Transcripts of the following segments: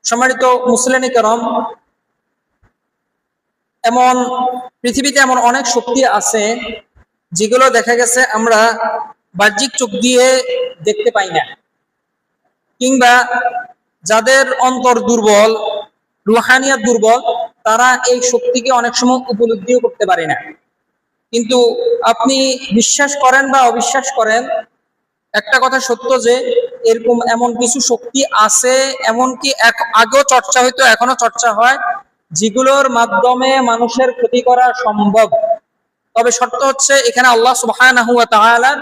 সম্মানিত মুসলিম کرام, এমন পৃথিবীতে এমন অনেক শক্তি আছে যেগুলো দেখা গেছে আমরা বাহ্যিক চোখ দিয়ে দেখতে পাই না, কিংবা যাদের অন্তর দুর্বল, রুহানিয়াত দুর্বল, তারা এই শক্তিকে অনেক সময় উপলব্ধিও করতে পারে না। কিন্তু আপনি বিশ্বাস করেন বা অবিশ্বাস করেন, একটা কথা সত্য যে এরকম এমন কিছু শক্তি আছে, এমনকি আগেও চর্চা হইতো, এখনো চর্চা হয়, যেগুলোর মাধ্যমে মানুষের ক্ষতি করা সম্ভব। তবে শর্ত হচ্ছে এখানে আল্লাহ সুবহানাহু ওয়া তাআলার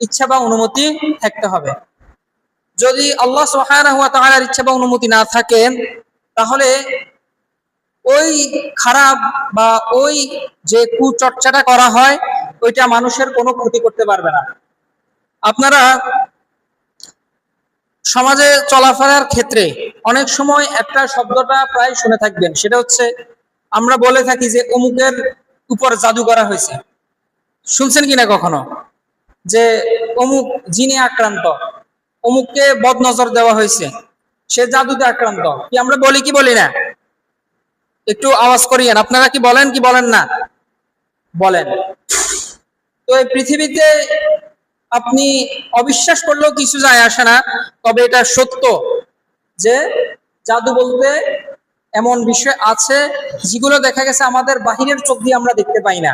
ইচ্ছা বা অনুমতি থাকতে হবে। যদি আল্লাহ সুবহানাহু ওয়া তাআলার ইচ্ছা বা অনুমতি না থাকে, তাহলে ওই খারাপ বা ওই যে কুচর্চাটা করা হয় ওইটা মানুষের কোনো ক্ষতি করতে পারবে না। আপনারা সমাজে চলাফেরার ক্ষেত্রে অনেক সময় একটা শব্দটা প্রায় শুনে থাকবেন, সেটা হচ্ছে আমরা বলে থাকি যে অমুকের উপর জাদু করা হয়েছে। শুনছেন কিনা কখনো যে অমুক জিনে আক্রান্ত, অমুককে বদনজর দেওয়া হয়েছে, সে জাদুতে আক্রান্ত? কি আমরা বলি কি বলি না? একটু আওয়াজ করিয়েন, আপনারা কি বলেন কি বলেন না? বলেন। তো এই পৃথিবীতে আপনি অবিশ্বাস করলেও কিছু যায় আসে না, তবে এটা সত্য যে জাদু বলতে এমন বিষয় আছে যেগুলো দেখা গেছে আমাদের বাহিরের চোখ দিয়ে আমরা দেখতে পাই না,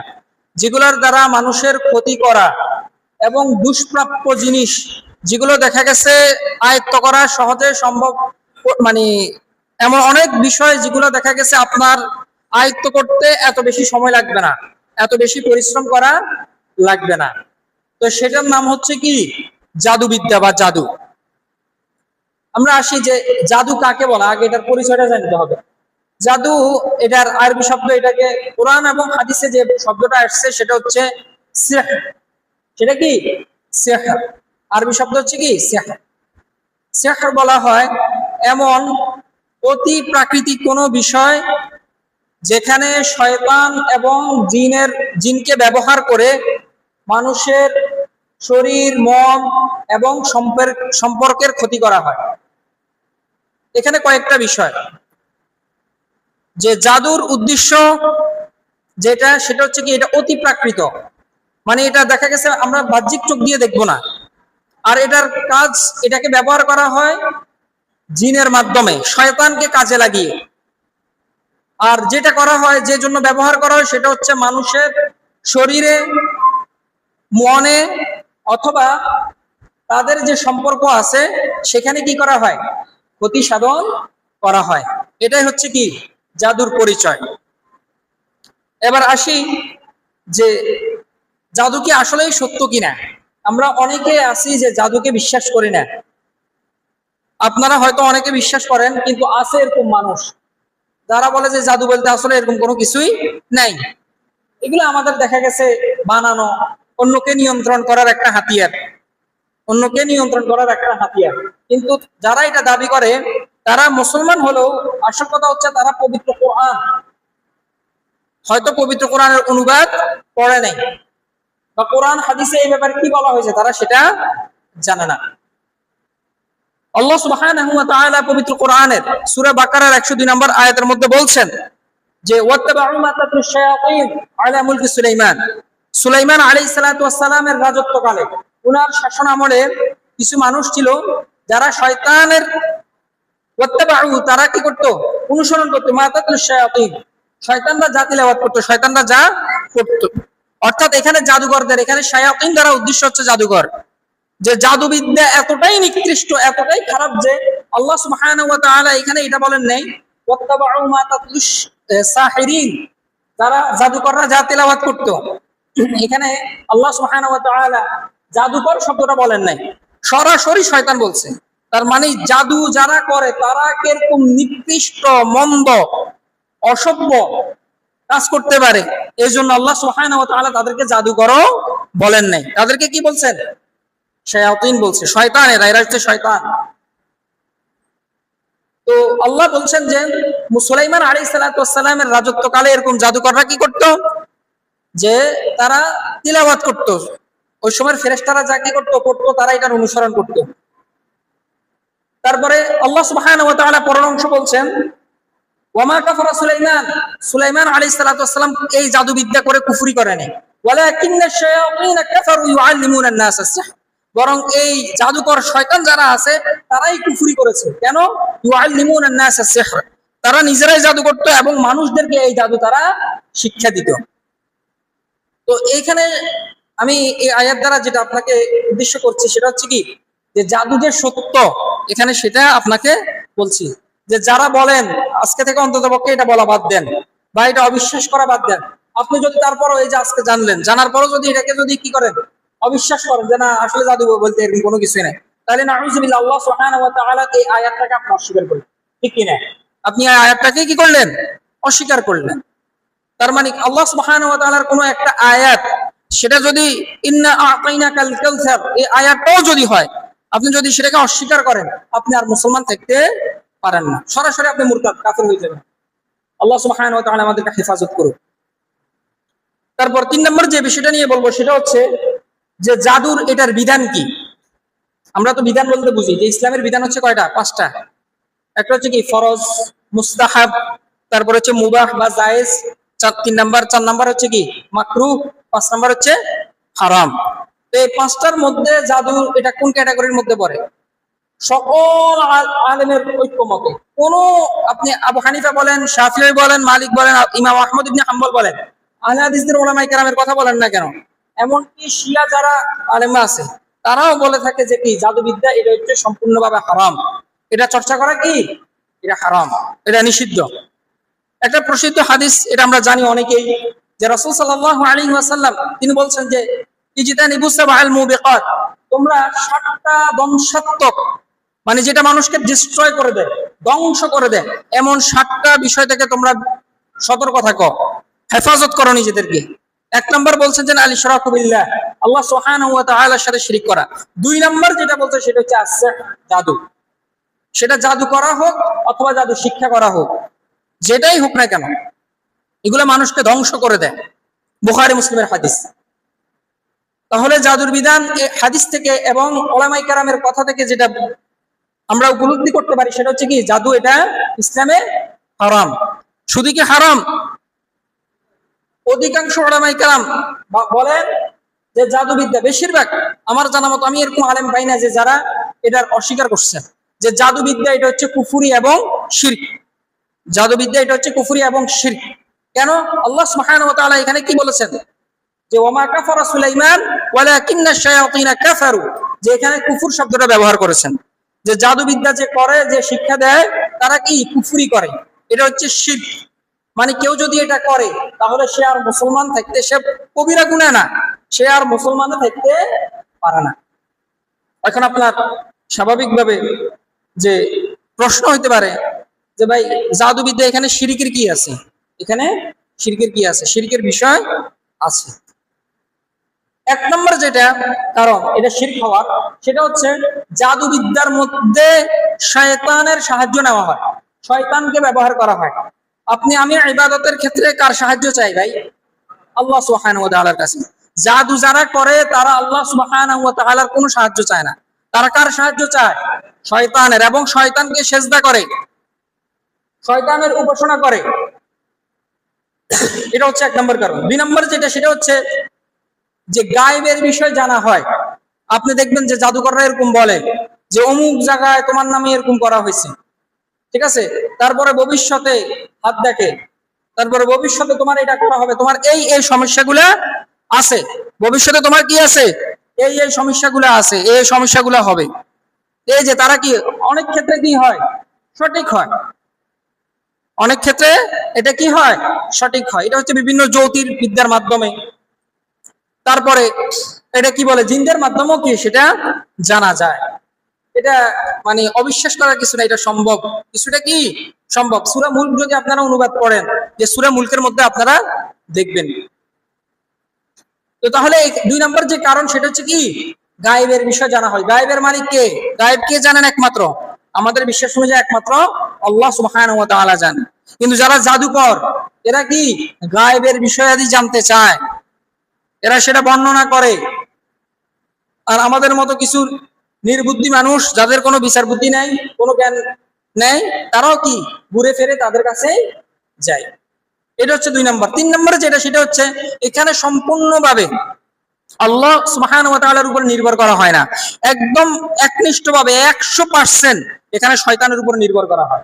যেগুলোর দ্বারা মানুষের ক্ষতি করা এবং দুষ্প্রাপ্য জিনিস, যেগুলো দেখা গেছে আয়ত্ত করা সহজে সম্ভব, মানে এমন অনেক বিষয় যেগুলো দেখা গেছে আপনার আয়ত্ত করতে এত বেশি সময় লাগবে না, এত বেশি পরিশ্রম করা লাগবে না। তো সেটার নাম হচ্ছে কি জাদুবিদ্যা বা জাদু। আমরা আসি যে জাদু কাকে বলা, আগে এটার পরিচয়টা জানতে হবে। জাদু, এটার আরবি শব্দ, এটাকে কোরআন এবং হাদিসে যে শব্দটা আসছে সেটা হচ্ছে সিহর। সেটা কি সিহর, আরবি শব্দ হচ্ছে কি সিহর। সিহর বলা হয় এমন অতি প্রাকৃতিক কোনো বিষয় যেখানে শয়তান এবং জিনকে ব্যবহার করে মানুষের শরীর, মন এবং সম্পর্কের ক্ষতি করা হয়। এখানে কয়েকটা বিষয়, যে জাদুর উদ্দেশ্য যেটা, সেটা হচ্ছে কি এটা অতি প্রাকৃত, মানে এটা দেখা গেছে আমরা বাহ্যিক চোখ দিয়ে দেখবো না। আর এটার কাজ, এটাকে ব্যবহার করা হয় জিনের মাধ্যমে, শয়তানকে কাজে লাগিয়ে। আর যেটা করা হয়, যে জন্য ব্যবহার করা হয়, সেটা হচ্ছে মানুষের শরীরে, মনে অথবা তাদের যে সম্পর্ক আছে সেখানে কি করা হয়, ক্ষতি সাধন করা হয়। এটাই হচ্ছে কি জাদুর পরিচয়। এবার আসি যে জাদু কি আসলেই সত্য কিনা। আমরা অনেকে আছি যে জাদুকে বিশ্বাস করি না। আপনারা হয়তো অনেকে বিশ্বাস করেন, কিন্তু আছে এরকম মানুষ যারা বলে যে জাদু বলতে আসলে এরকম কোনো কিছুই নাই। এগুলো আমাদের দেখা গেছে বানানো, অন্যকে নিয়ন্ত্রণ করার একটা হাতিয়ার, অন্যকে নিয়ন্ত্রণ করার একটা হাতিয়ার। কিন্তু যারা এটা দাবি করে তারা মুসলমান হলেও আসল কথা হচ্ছে তারা পবিত্র কোরআন, হয়তো পবিত্র কোরআনের অনুবাদ পড়ে নাই, বা কোরআন হাদিসে এই ব্যাপারে কি বলা হয়েছে তারা সেটা জানে না। আল্লাহ সুবহানাহু ওয়া তাআলা পবিত্র কোরআনের সূরা বাকারার 102 নম্বর আয়াতের মধ্যে বলছেন যে ওয়াত্তাবাউ মা তাতলু শায়াতিন আলা মুলকি সুলাইমান। সুলাইমান আলাইহিস সালাতু ওয়াস সালামের রাজত্বকালে, উনার শাসন আমলে কিছু মানুষ ছিল যারা শয়তানের ওয়াত্তাবাউ, তারা কি করত, অনুসরণ করত মা তাতলু শায়াতিন, শয়তানরা যা তিলাওয়াত করত, শয়তানরা যা করত। অর্থাৎ এখানে জাদুঘরদের, এখানে শায়াতিন দ্বারা উদ্দেশ্য হচ্ছে জাদুঘর। যে জাদুবিদ্যা এতটাই নিকৃষ্ট, এতটাই খারাপ যে আল্লাহ সুবহানাহু ওয়া তাআলা এখানে এটা বলেন নাই ওয়াত্তাবাউ মা তাতলু সাহিরিন, যারা জাদুকররা যা তেলাওয়াত করত। এখানে আল্লাহ সুবহানাহু ওয়া তাআলা জাদুকর শব্দটা বলেন নাই, সরাসরি শয়তান বলছে। তার মানে জাদু যারা করে তারা কিরকম নিকৃষ্ট, মন্দ, অসভ্য কাজ করতে পারে, এই জন্য আল্লাহ সুবহানাহু ওয়া তাআলা তাদেরকে জাদুকরও বলেন নাই, তাদেরকে কি বলছেন, শায়াতিন বলছে, শয়তানেরা, এরা হচ্ছে শয়তান। তো আল্লাহ বলছেন যে সুলাইমান আলাইহিস সালাতু ওয়াস সালামের রাজত্বকালে এরকম জাদুকররা কি করত, যে তারা তিলাওয়াত করত, ওই সময় ফেরেশতারা যা কি করত, তারা এটার অনুসরণ করত। তারপরে আল্লাহ সুবহানাহু ওয়া তাআলা পরের অংশ বলছেন, ওয়ামা কাফারা সুলাইমান, সুলাইমান আলাইহিস সালাতু ওয়াস সালাম এই জাদুবিদ্যা করে কুফরি করেনি, ওয়ালাকিন্না শায়াতিন কাফারু ইউআল্লিমুনা আন-নাস আস-সিহর, বরং এই জাদুকর শয়তান যারা আছে তারাই কুফরি করেছে। কেন? ইউআল্লিমুনা আন-নাস আস-সিহর, তারা নিজেরাই জাদু করত এবং মানুষদেরকে এই জাদু তারা শিক্ষা দিত। তো এইখানে আমি এই আয়াত দ্বারা যেটা আপনাকে উদ্দেশ্য করছি সেটা হচ্ছে কি, যে জাদু যে সত্য এখানে সেটা আপনাকে বলছি। যে যারা বলেন আজকে থেকে অন্ততপক্ষে এটা বলা বাদ দেন বা এটা অবিশ্বাস করা বাদ দেন, আপনি যদি তারপরও এই যে আজকে জানলেন, জানার পরও যদি এটাকে যদি কি করেন, অবিশ্বাস করেন যে না আসলে জাদু বলতে এরকম কোনো কিছুই নাই, তাহলে নাউযুবিল্লাহ আল্লাহ সুবহানাহু ওয়া তাআলা এই আয়াতটাকে আপনি অস্বীকার করলেন, ঠিক কি না? আপনি এই আয়াতটাকে কি করলেন? অস্বীকার করলেন। তার মানে আল্লাহ সুবহানাহু ওয়া তাআলার কোনো একটা আয়াত, সেটা যদি ইন্না আ'তাইনাকাল কাউসার এই আয়াতটাও যদি হয়, আপনি যদি সেটাকে অস্বীকার করেন, আপনি আর মুসলমান থাকতে পারেন না, সরাসরি আপনি মুরতাদ কাফির হয়ে যাবেন। আল্লাহ সুবহানাহু ওয়া তাআলা আমাদেরকে হেফাজত করুন। তারপর 3 নম্বর যে বিষয়টা নিয়ে বলবো সেটা হচ্ছে যে জাদুর এটার বিধান কি। আমরা তো বিধান বলতে বুঝি যে ইসলামের বিধান হচ্ছে কয়টা? 5টা। একটা হচ্ছে কি ফরজ, মুস্তাহাব, তারপর হচ্ছে মুবাহ বা জায়েজ, 4 নাম্বার হচ্ছে কি মাকরুহ, 5 নাম্বার হচ্ছে হারাম। তো এই 5টার মধ্যে জাদু এটা কোন ক্যাটাগরির মধ্যে পড়ে? সকল আলেমের ঐক্যমতে, কোন আপনি আবু হানিফা বলেন, শাফিঈ বলেন, মালিক বলেন, ইমাম আহমদ ইবনে হাম্বল বলেন, আহলে হাদিসদের উলামায়ে কেরামের কথা বলেন না কেন, এমনকি শিয়া যারা আলেমা আছে তারাও বলে থাকে যে কি জাদুবিদ্যা এটা হচ্ছে সম্পূর্ণভাবে হারাম, এটা চর্চা করা কি এটা হারাম, এটা নিষিদ্ধ। একটা প্রসিদ্ধ হাদিস এটা আমরা জানি অনেকেই, যে রাসূল সাল্লাল্লাহু আলাইহি ওয়াসাল্লাম তিনি বলছেন যে ইজতানিবু সাবআল মুবিকাত, তোমরা 7টা ধ্বংসাত্মক, মানে যেটা মানুষকে ডিস্ট্রয় করে দেয়, ধ্বংস করে দেয়, এমন 7টা বিষয় থেকে তোমরা সতর্ক থাকো, হেফাজত করো নিজেদেরকে। 1 নম্বর বলছেন যে আল ইশরাকু বিল্লাহ, আল্লাহ সুবহানাহু ওয়া তাআলার সাথে শিরক করা। 2 নম্বর যেটা বলছে সেটা হচ্ছে আসিহর, জাদু, সেটা জাদু করা হোক অথবা জাদু শিক্ষা করা হোক, যেটাই হোক না কেন এগুলো মানুষকে ধ্বংস করে দেয়। বুখারী মুসলিমের হাদিস। তাহলে জাদুর বিধান এই হাদিস থেকে এবং উলামায়ে কেরামের কথা থেকে যেটা আমরা উপলব্ধি করতে পারি সেটা হচ্ছে কি জাদু এটা ইসলামে হারাম। শুধু কি হারাম, অধিকাংশ উলামায়ে কেরাম বলেন যে জাদুবিদ্যা, বেশিরভাগ আমার জানা মতো আমি এরকম আলেম পাই না যে যারা এটার অস্বীকার করছেন, যে জাদুবিদ্যা এটা হচ্ছে কুফরি এবং শিরক। জাদুবিদ্যা এটা হচ্ছে কুফরি এবং শিরক। কেন? আল্লাহ সুবহানাহু ওয়া তাআলা এখানে কি বলেছেন যে ওয়ামা কাফারা সুলাইমান ওয়ালাকিন্না শায়াতিনা কাফারু, যে এখানে কুফর শব্দটা ব্যবহার করেছেন, যে জাদুবিদ্যা যে করে, যে শিক্ষা দেয়, তারা কি কুফরি করে, এটা হচ্ছে শিরক। মানে কেউ যদি এটা করে তাহলে সে আর মুসলমান থাকতে, সে কবিরা গুনাহ না, সে আর মুসলমান থাকতে পারে না। এখন আপনার স্বাভাবিকভাবে যে প্রশ্ন হইতে পারে যে ভাই জাদুবিদ্যা এখানে শিরকের কি আছে, এখানে শিরকের কি আছে? শিরকের বিষয় আছে। 1 নম্বর যেটা কারণ এটা শিরক হওয়ার, সেটা হচ্ছে জাদুবিদ্যার মধ্যে শয়তানের সাহায্য নেওয়া হয়, শয়তানকে ব্যবহার করা হয়। আপনি আমি ইবাদতের ক্ষেত্রে কার সাহায্য চাই ভাই? আল্লাহ সুবহানাহু ওয়া তাআলার কাছে। জাদু যারা করে তারা আল্লাহ সুবহানাহু ওয়া তাআলার কোনো সাহায্য চায় না, তারা কার সাহায্য চায়? শয়তানের, এবং শয়তানকে সেজদা করে, শয়তানের উপাসনা করে। এটা হচ্ছে 1 নম্বর কারণ। 2 নম্বর যেটা সেটা হচ্ছে যে গায়েবের বিষয় জানা হয়। আপনি দেখবেন যে জাদুকররা এরকম বলে যে অমুক জায়গায় তোমার নামে এরকম করা হয়েছে, ঠিক আছে, তারপরে ভবিষ্যতে হাত দেখে, তারপরে ভবিষ্যতে তোমার এটা করা হবে, তোমার এই এই সমস্যাগুলা আছে, ভবিষ্যতে তোমার কি আছে, এই এই সমস্যাগুলো আছে, এই সমস্যাগুলো হবে। এই যে তারা কি অনেক ক্ষেত্রে কি হয়, সঠিক হয়, অনেক ক্ষেত্রে এটা কি হয়, সঠিক হয়। এটা হচ্ছে বিভিন্ন জ্যোতির বিদ্যার মাধ্যমে, তারপরে এটা কি বলে জিনদের মাধ্যমেও কি সেটা জানা যায়। এটা মানে অবিশ্বাস করার কিছু না, এটা সম্ভব, কিছুটা কি সম্ভব। সূরা মুলক যদি আপনারা অনুবাদ করেন, যে সূরা মুলকের মধ্যে আপনারা দেখবেন। তো তাহলে 2 নম্বর যে কারণ সেটা হচ্ছে কি গায়েবের বিষয় জানা হয়। গায়েবের মালিক কে? গায়েব কে জানেন? একমাত্র আমাদের বিশ্বাস অনুযায়ী একমাত্র আল্লাহ সুবহানাহু ওয়া তাআলা জানেন। কিন্তু যারা জাদুকর এরা কি গায়েবের বিষয়াদি জানতে চায়, এরা সেটা বর্ণনা করে। আর আমাদের মতো কিছু নির্বুদ্ধি মানুষ, যাদের কোনো বিচার বুদ্ধি নেই, কোনো জ্ঞান নেই, তারাও কি ঘুরে ফিরে তাদের কাছে যায়। এটা হচ্ছে 2 নম্বর। 3 নম্বরে যেটা, সেটা হচ্ছে এখানে সম্পূর্ণভাবে আল্লাহ সুবহানাহু ওয়া তাআলার উপর নির্ভর করা হয় না, একদম একনিষ্ঠভাবে 100% এখানে শয়তানের উপর নির্ভর করা হয়।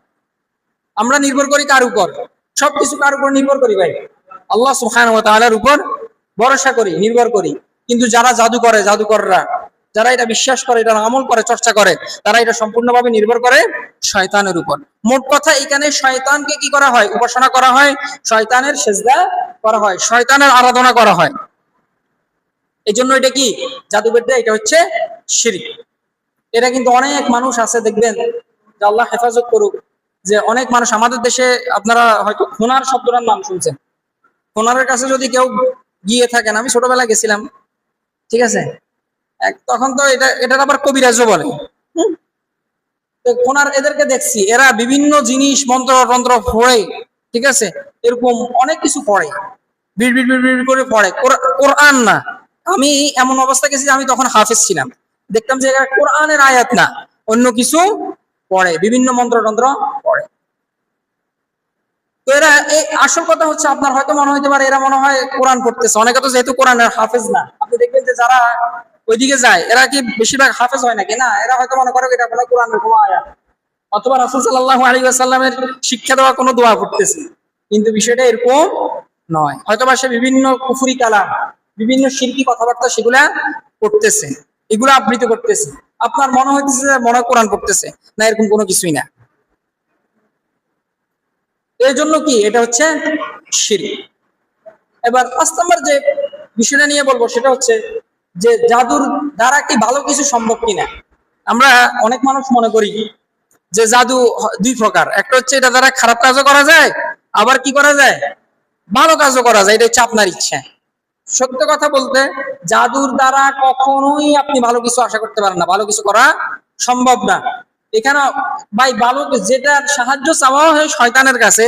আমরা নির্ভর করি কার উপর? সবকিছু কার উপর নির্ভর করি ভাই? আল্লাহ সুবহানাহু ওয়া তাআলার উপর ভরসা করি, নির্ভর করি। কিন্তু যারা জাদু করে, জাদুকররা যারা এটা বিশ্বাস করে, এটা আমল করে, চর্চা করে, তারা এটা সম্পূর্ণভাবে নির্ভর করে শয়তানের উপর। মোট কথা এখানে শয়তানকে কি করা হয়? উপাসনা করা হয়, শয়তানের সিজদা করা হয়, শয়তানের আরাধনা করা হয়। এই জন্য এটা কি জাদুবিদ্যা, এটা হচ্ছে শিরক। এটা কিন্তু অনেক মানুষ আছে, দেখবেন যে আল্লাহ হেফাজত করুক, যে অনেক মানুষ আমাদের দেশে, আপনারা হয়তো খুনার শব্দটার নাম শুনছেন। খুনারের কাছে যদি কেউ গিয়ে থাকেন, আমি ছোটবেলায় গেছিলাম, ঠিক আছে, তখন তো এটার আবার কবিরাজও বলে। তো খুনার এদেরকে দেখছি, এরা বিভিন্ন জিনিস মন্ত্র তন্ত্র পড়ে, ঠিক আছে, এরকম অনেক কিছু পড়ে, বিড় বিড় বিড় বিড় করে পড়ে, কোরআন না। আমি এমন অবস্থা গেছি, আমি তখন হাফেজ ছিলাম, দেখতাম যে এরা কোরআনের আয়াত না, অন্য কিছু পড়ে, বিভিন্ন মন্ত্রতন্ত্র পড়ে। তো এরা, এই আসল কথা হচ্ছে, আপনার হয়তো মনে হইতে পারে এরা মনে হয় কোরআন পড়তেছে, অনেকে তো যেহেতু কোরআনের হাফেজ না। আপনি দেখবেন যে যারা ওইদিকে যায়, এরা কি বেশিরভাগ হাফেজ হয় নাকি? না, এরা হয়তো মনে করে এটা কোনো কোরআনের কোনো আয়াত, অথবা রাসূল সাল্লাল্লাহু আলাইহি ওয়াসাল্লামের শিক্ষা দেওয়া কোনো দোয়া পড়তেছে। কিন্তু বিষয়টা এরকম নয়, হয়তোবা সে বিভিন্ন কুফরি কালাম, বিভিন্ন শিরকি কথাবার্তা সেগুলা পড়তেছে, এগুলো আবৃত্তি করতেছে, আপনার মনে হইতেছে যে মনে হয় কোরআন পড়তেছে, না, এরকম কোনো কিছুই না। এই জন্য কি এটা হচ্ছে শিরক। এবার 5 নম্বর যে বিষয়টা নিয়ে বলবো, সেটা হচ্ছে যে জাদুর দ্বারা কি ভালো কিছু সম্ভব কিনা। আমরা অনেক মানুষ মনে করি যে জাদু 2 প্রকার, একটা হচ্ছে এটা দ্বারা খারাপ কাজও করা যায়, আবার কি করা যায়, ভালো কাজও করা যায়, এটা হচ্ছে আপনার ইচ্ছা। সত্য কথা বলতে, জাদুর দ্বারা কখনোই আপনি ভালো কিছু আশা করতে পারেন না, ভালো কিছু করা সম্ভব না। এখানে ভাই ভালো, যেটার সাহায্য চাওয়া হয় শয়তানের কাছে,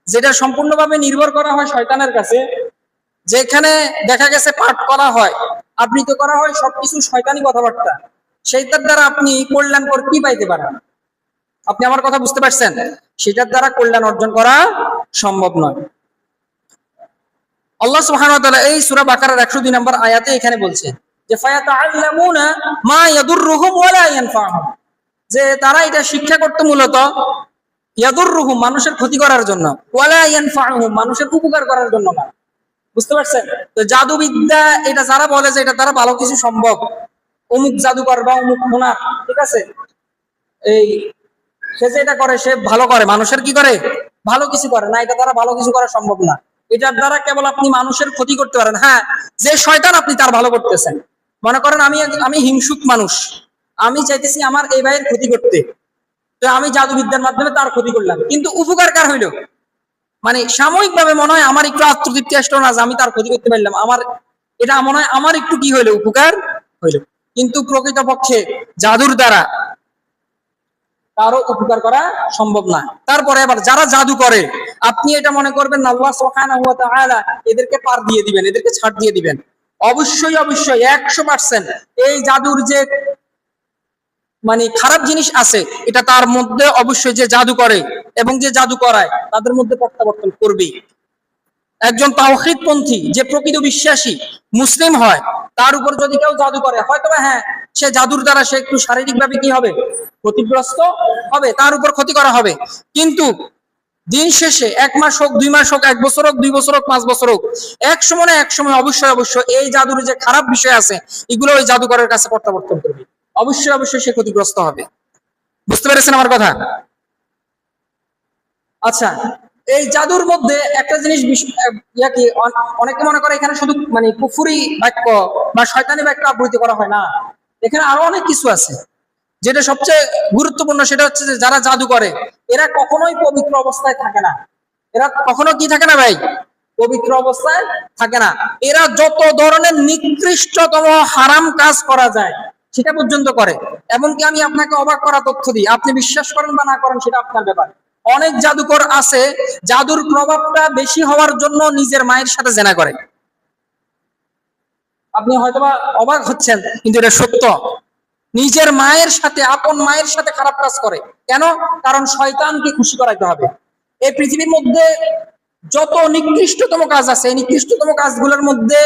যেটা সম্পূর্ণভাবে নির্ভর করা হয় শয়তানের কাছে, যেখানে দেখা গেছে পাঠ করা হয়, আবৃত্তি করা হয়, সবকিছু শয়তানি কথাবার্তা, সেইটার দ্বারা আপনি কল্যাণকর কি পাইতে পারেন? আপনি আমার কথা বুঝতে পারছেন? সেটার দ্বারা কল্যাণ অর্জন করা সম্ভব নয়। আল্লাহ সুবহানাহু ওয়া তাআলা এই সূরা বাকারার 102 নম্বর আয়াতে এখানে বলছে যে ফায়াতাআল্লামুনা মা ইয়াদুররুহুম ওয়া লা ইয়ানফাউহুম, যে তারা এটা শিক্ষা করতে মূলত ইয়াদুররুহুম, মানুষের ক্ষতি করার জন্য, ওয়া লা ইয়ানফাউহুম, মানুষের উপকার করার জন্য না। বুঝতে পারছেন? তো জাদুবিদ্যা এটা যারা বলে যে এটা দ্বারা ভালো কিছু সম্ভব, অমুক জাদুকর বা অমুক খুনা, ঠিক আছে, এই সে যেটা করে সে ভালো করে, মানুষের কি করে, ভালো কিছু করে না, এটা দ্বারা ভালো কিছু করা সম্ভব না। এটার দ্বারা কেবল আপনি মানুষের ক্ষতি করতে পারেন। হ্যাঁ, যে শয়তান আপনি তার ভালো করতেছেন। মনে করেন আমি হিংসুক মানুষ, আমি চাইতেছি আমার এই ভাইয়ের ক্ষতি করতে, তো আমি জাদুবিদ্যার মাধ্যমে তার ক্ষতি করলাম, কিন্তু উপকার কার হইলো? মানে সাময়িক ভাবে মনে হয় আমার একটু আত্মতৃপ্তি আসলো না যে আমি তার ক্ষতি করতে পারলাম, আমার এটা মনে হয় আমার একটু কি হইলো, উপকার হইলো। কিন্তু প্রকৃতপক্ষে জাদুর দ্বারা কারো উপকার করা সম্ভব না। তারপরে আবার যারা জাদু করে, আপনি এটা মনে করবেন আল্লাহ সুবহানাহু ওয়া তাআলা এদেরকে পার দিয়ে দিবেন, এদেরকে ছাড় দিয়ে দিবেন। অবশ্যই অবশ্যই 100% এই জাদুর যে মানে খারাপ জিনিস আছে, এটা তার মধ্যে অবশ্যই যে জাদু করে এবং যে জাদু করায় তাদের মধ্যে প্রত্যাবর্তন করবে। একজন তাওহীদপন্থী, যে প্রকৃত বিশ্বাসী মুসলিম হয়, তার উপর যদি কেউ জাদু করে, হয়তো হ্যাঁ, সে জাদুর দ্বারা সে একটু শারীরিকভাবে কি হবে, ক্ষতিগ্রস্ত হবে, তার উপর ক্ষতি করা হবে, কিন্তু দিন শেষে 1 মাস হোক, 2 মাস হোক, 1 বছর হোক, 2 বছর হোক, 5 বছর হোক, এক সময় না এক সময় অবশ্যই অবশ্যই এই জাদুর যে খারাপ বিষয় আছে, এগুলো ওই জাদুকরের কাছে প্রত্যাবর্তন করবে, অবশ্যই অবশ্যই সে ক্ষতিগ্রস্ত হবে। বুঝতে পেরেছেন আমার কথা? আচ্ছা, এই জাদুর মধ্যে একটা জিনিস কি, অনেকে মনে করে এখানে শুধু মানে কুফরি বাক্য বা শয়তানি বাক্য আবৃত্তি করা হয় না, এখানে আরো অনেক কিছু আছে। যেটা সবচেয়ে গুরুত্বপূর্ণ সেটা হচ্ছে যে যারা জাদু করে এরা কখনোই পবিত্র অবস্থায় থাকে না। এরা কখনো কি থাকে না ভাই? পবিত্র অবস্থায় থাকে না। এরা যত ধরনের নিকৃষ্টতম হারাম কাজ করা যায় সেটা পর্যন্ত করে। এমনকি আমি আপনাকে অবাক করা তথ্য দিই, আপনি বিশ্বাস করেন বা না করেন সেটা আপনার ব্যাপার। অনেক জাদুকর আছে জাদুর প্রভাবটা বেশি হওয়ার জন্য নিজের মায়ের সাথে জেনা করে। আপনি হয়তোবা অবাক হচ্ছেন, কিন্তু এটা সত্য। নিজের মায়ের সাথে, আপন মায়ের সাথে খারাপ কাজ করে। কেন? কারণ শয়তানকে খুশি করাইতে হবে। এই পৃথিবীর মধ্যে যত নিকৃষ্টতম কাজ আছে, এই নিকৃষ্টতম কাজগুলোর মধ্যে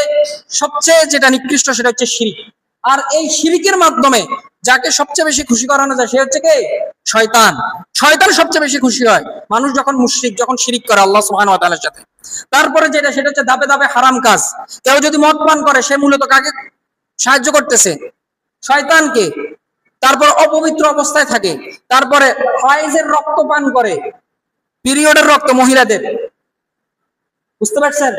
সবচেয়ে যেটা নিকৃষ্ট সেটা হচ্ছে শিরক। আর এই শিরকের মাধ্যমে যাকে সবচেয়ে বেশি খুশি করানো যায় সে হচ্ছে কে? শয়তান। শয়তান সবচেয়ে বেশি খুশি হয় মানুষ যখন মুশরিক, যখন শিরক করে আল্লাহ সুবহানাহু ওয়া তাআলার সাথে। তারপরে যেটা সেটা হচ্ছে ধাপে ধাপে হারাম কাজ। কেউ যদি মদ পান করে সে মূলত কাকে সাহায্য করতেছে? শয়তানকে। তারপর অপবিত্র অবস্থায় থাকে। তারপরে হায়েজের রক্ত পান করে, পিরিয়ডের রক্ত মহিলাদের। বুঝতে পারছেন?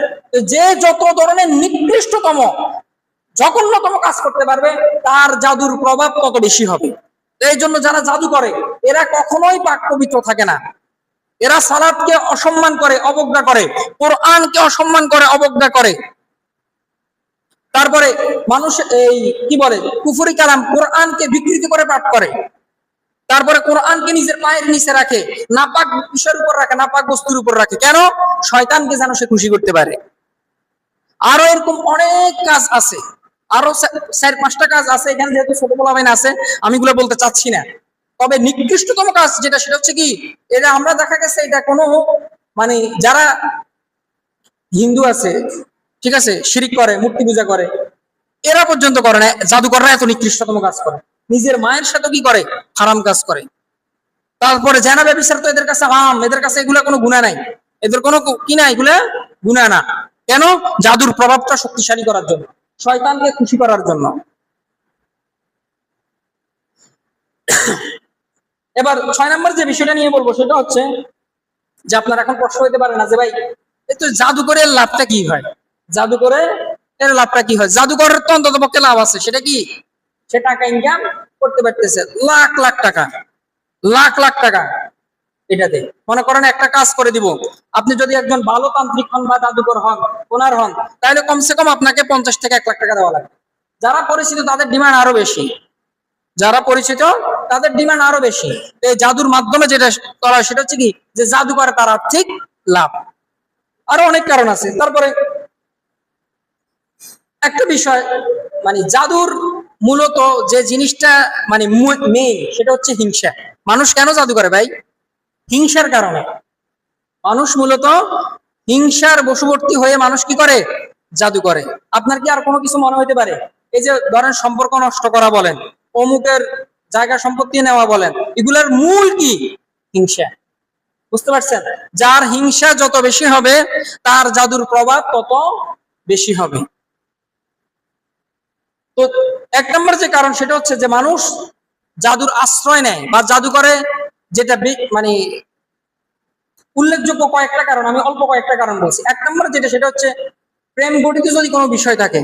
যে যত ধরনের নিকৃষ্টতম জঘন্যতম কাজ করতে পারবে তার জাদুর প্রভাব তত বেশি হবে। এই জন্য যারা জাদু করে এরা কখনোই পাক পবিত্র থাকে না। এরা সালাতকে অসম্মান করে, অবজ্ঞা করে, কোরআনকে অসম্মান করে, অবজ্ঞা করে। তারপরে মানুষ এই কি বলে কুফরি কালাম, কোরআনকে বিকৃত করে পাঠ করে। তারপরে কোরআনকে নিজের পায়ের নিচে রাখে, নাপাক বিষয়ের উপর রাখে, নাপাক বস্তুর উপর রাখে। কেন? শয়তানকে যেন সে খুশি করতে পারে। আরো এরকম অনেক কাজ আছে, আরো 4-5টা কাজ আছে। এখানে যেহেতু ছোট পোলাপাইন আছে আমি এগুলো বলতে চাচ্ছি না। তবে নিকৃষ্টতম কাজ যেটা সেটা হচ্ছে কি, এটা আমরা দেখা গেছে এটা কোনো মানে যারা হিন্দু আছে, ঠিক আছে, শিরিক করে, মূর্তি পূজা করে, এরা পর্যন্ত করে না। জাদুকররা এত নিকৃষ্টতম কাজ করে, নিজের মায়ের সাথে কি করে? হারাম কাজ করে। তারপরে জানা ব্যবচার তো এদের কাছে হারাম, এদের কাছে এগুলা কোনো গুনাহ নাই, এদের কোনো কি না, এগুলা গুনাহ না। কেন? জাদুর প্রভাবটা শক্তিশালী করার জন্য, শয়তানকে খুশি করার জন্য। এবার 6 নম্বর যে বিষয়টা নিয়ে বলবো সেটা হচ্ছে যে আপনার এখন প্রশ্ন হইতে পারে না যে ভাই এই তো জাদু করে লাভটা কি হয়? জাদু করে এর লাভটা কি হয়? জাদুকরের তো অন্তত পক্ষে লাভ আছে। সেটা কি? সে টাকা ইনকাম করতে পারতেছে, লাখ লাখ টাকা, লাখ লাখ টাকা। এটাতে মনে করেন একটা কাজ করে দিব, আপনি যদি একজন ভালো তান্ত্রিক হন বা জাদুকর হন, ওনার হন, তাহলে কমসে কম আপনাকে 50 থেকে 1 লাখ টাকা দেওয়া লাগবে। যারা পরিচিত তাদের ডিমান্ড আরো বেশি, যারা পরিচিত তাদের ডিমান্ড আরো বেশি। এই জাদুর মাধ্যমে যেটা করা সেটা হচ্ছে কি, যে জাদু করে তার আর্থিক লাভ। আরো অনেক কারণ আছে। তারপরে একটা বিষয়, মানে জাদুর মূলত যে জিনিসটা মানে মেইন সেটা হচ্ছে হিংসা। মানুষ কেন জাদু করে ভাই? হিংসার কারণে। মানুষ মূলত হিংসার বশবর্তী হয়ে মানুষ কি করে? জাদু করে। আপনার কি আর কোনো কিছু মনে হইতে পারে? এই যে ধরেন সম্পর্ক নষ্ট করা বলেন, অমুকের জায়গা সম্পত্তি নেওয়া বলেন, এগুলার মূল কি? হিংসা। বুঝতে পারছেন? যার হিংসা যত বেশি হবে তার জাদুর প্রভাব তত বেশি হবে। তো 1 নম্বর যে কারণ সেটা হচ্ছে যে মানুষ জাদুর আশ্রয় নেয় বা জাদু করে, যেটা মানে উল্লেখযোগ্য কয়েকটা কারণ, আমি অল্প কয়েকটা কারণ বলছি। 1 নম্বর যেটা সেটা হচ্ছে প্রেম গঠিত যদি কোনো বিষয় থাকে,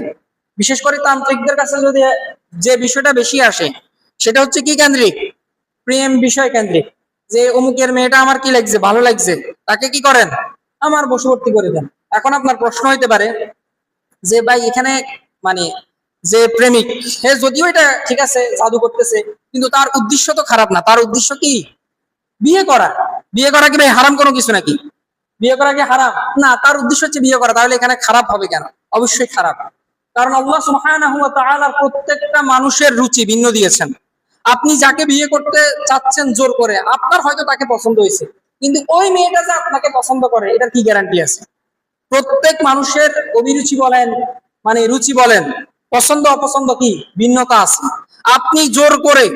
বিশেষ করে তান্ত্রিকদের কাছে যদি যে বিষয়টা বেশি আসে সেটা হচ্ছে কি কেন্দ্রিক? প্রেম বিষয় কেন্দ্রিক। যে অমুকের মেয়েটা আমার কি লাগছে, ভালো লাগছে, তাকে কি করেন? আমার বশবর্তী করে দেন। এখন আপনার প্রশ্ন হইতে পারে যে ভাই এখানে মানে যে প্রেমিক, সে যদিও এটা ঠিক আছে জাদু করতেছে, কিন্তু তার উদ্দেশ্য তো খারাপ না। তার উদ্দেশ্য কি? বিয়ে করা। বিয়ে করা কি ভাই হারাম কোনো কিছু নাকি? বিয়ে করা কি হারাম না? তার উদ্দেশ্য হচ্ছে বিয়ে করা, তাহলে এখানে খারাপ হবে কেন? অবশ্যই খারাপ। কারণ আল্লাহ সুবহানাহু ওয়া তাআলা প্রত্যেকটা মানুষের রুচি ভিন্ন দিয়েছেন। আপনি যাকে বিয়ে করতে চাচ্ছেন জোর করে, আপনার হয়তো তাকে পছন্দ হয়েছে, কিন্তু ওই মেয়েটা যে আপনাকে পছন্দ করে এটার কি গ্যারান্টি আছে? প্রত্যেক মানুষের অভিরুচি বলেন, মানে রুচি বলেন, পছন্দ অপছন্দ কি ভিন্নতা আছে। আপনি জোর করে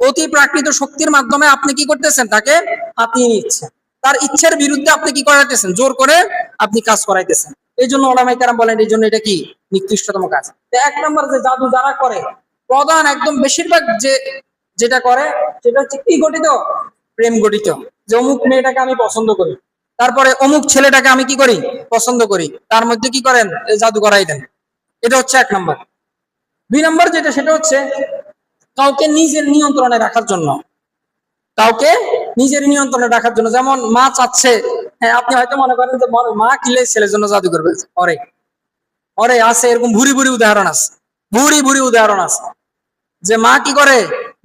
অতি প্রাকৃত শক্তির মাধ্যমে আপনি কি করতেছেন? তাকে হাতিয়ে নিচ্ছেন। তার ইচ্ছার বিরুদ্ধে আপনি কি করাইতেছেন? জোর করে আপনি কাজ করাইতেছেন। এই জন্য ওলামায়ে কেরাম বলেন এই জন্য এটা কি? নিকৃষ্টতম কাজ। 1 নম্বর যে জাদু যারা করে, প্রধান একদম বেশিরভাগ যেটা করে সেটা হচ্ছে কি গঠিত? প্রেম গঠিত। যে অমুক মেয়েটাকে আমি পছন্দ করি, তারপরে অমুক ছেলেটাকে আমি কি করি? পছন্দ করি, তার মধ্যে কি করেন? জাদু করাই দেন। এটা হচ্ছে 1 নম্বর। 2 নম্বর যেটা সেটা হচ্ছে কাউকে নিজের নিয়ন্ত্রণে রাখার জন্য, কাউকে নিজের নিয়ন্ত্রণে রাখার জন্য। যেমন মা চাচ্ছে, হ্যাঁ আপনি হয়তো মনে করেন যে মা কিলে ছেলের জন্য জাদু করবে, অরে অরে আছে এরকম ভুরি ভুরি উদাহরণ আছে, ভুরি ভুরি উদাহরণ আছে যে মা কি করে?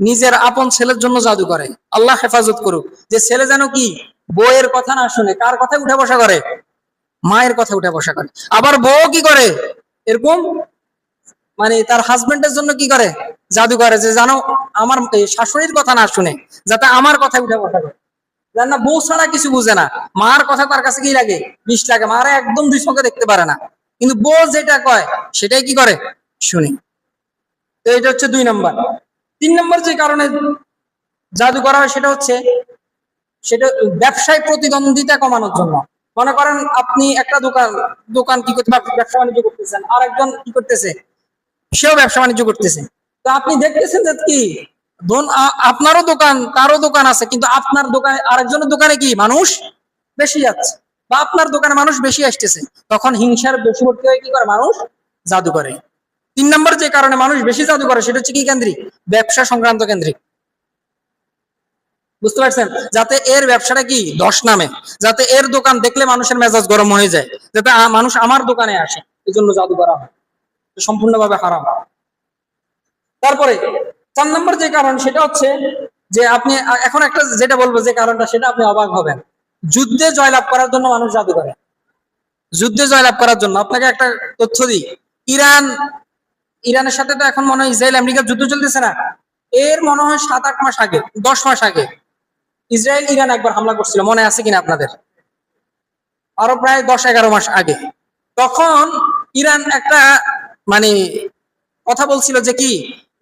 নিজের আপন ছেলের জন্য জাদু করে। আল্লাহ হেফাজত করুক। যে ছেলে যেন কি বউয়ের কথা না শুনে, কার কথায় উঠে বসা করে? মায়ের কথা উঠে বসা করে। আবার বউ কি করে? এরকম মানে তার হাজবেন্ডের জন্য কি করে, জাদু করে, যে জানো আমার এই শাশুড়ির কথা না শুনে যাতে আমার কথা উঠে বসা করে। জান না বউ ছাড়া কিছু বুঝে না, মার কথা তার কাছে কি লাগে, বিষ লাগে, মারা একদম দুই চোখে দেখতে পারে না, কিন্তু বউ যেটা কয় সেটাই কি করে, শুনি। তো এটা হচ্ছে 2 নম্বর। 3 নম্বর যে কারণে জাদু করা হয় সেটা ব্যবসায় প্রতিদ্বন্দ্বিতা কমানোর জন্য। মনে করেন আপনি একটা দোকান কি করতে, ব্যবসা বাণিজ্য করতেছেন, আর একজন কি করতেছে, সেও ব্যবসা বাণিজ্য করতেছে। তো আপনি দেখতেছেন যে কি আপনারও দোকান, তারও দোকান আছে, কিন্তু আপনার দোকানে আরেকজনের দোকানে কি মানুষ বেশি যাচ্ছে, বা আপনার দোকানে মানুষ বেশি আসতেছে, তখন হিংসার বশবর্তী হয়ে কি করে মানুষ জাদু করে। 3 নম্বর যে কারণে মানুষ বেশি জাদু করে সেটা হচ্ছে কি কেন্দ্রিক, ব্যবসা সংক্রান্ত কেন্দ্রিক। বুঝতে পারছেন, যাতে এর ব্যবসাটা কি দশ নামে, যাতে এর দোকান দেখলে মানুষের মেজাজ গরম হয়ে যায়, যাতে মানুষ আমার দোকানে আসে, এই জন্য জাদু করা হয়, সম্পূর্ণভাবে হারাম। তারপরে 4 নম্বর যে কারণ সেটা হচ্ছে যে আপনি এখন একটা যেটা বলবো যে কারণটা, সেটা আপনি অবাক হবেন। যুদ্ধে জয়লাভ করার জন্য মানুষ জাদু করে। যুদ্ধে জয়লাভ করার জন্য আপনাকে একটা তথ্য দিই, ইরানের সাথে তো এখন মনে হয় ইসরায়েল আমেরিকার যুদ্ধ চলতেছে না, এর মনে হয় 7-8 মাস আগে, 10 মাস আগে ইসরায়েল ইরান একবার হামলা করছিল, মনে আছে কিনা আপনাদের, আরো প্রায় 10-11 মাস আগে। তখন ইরান একটা মানে কথা বলছিল যে কি,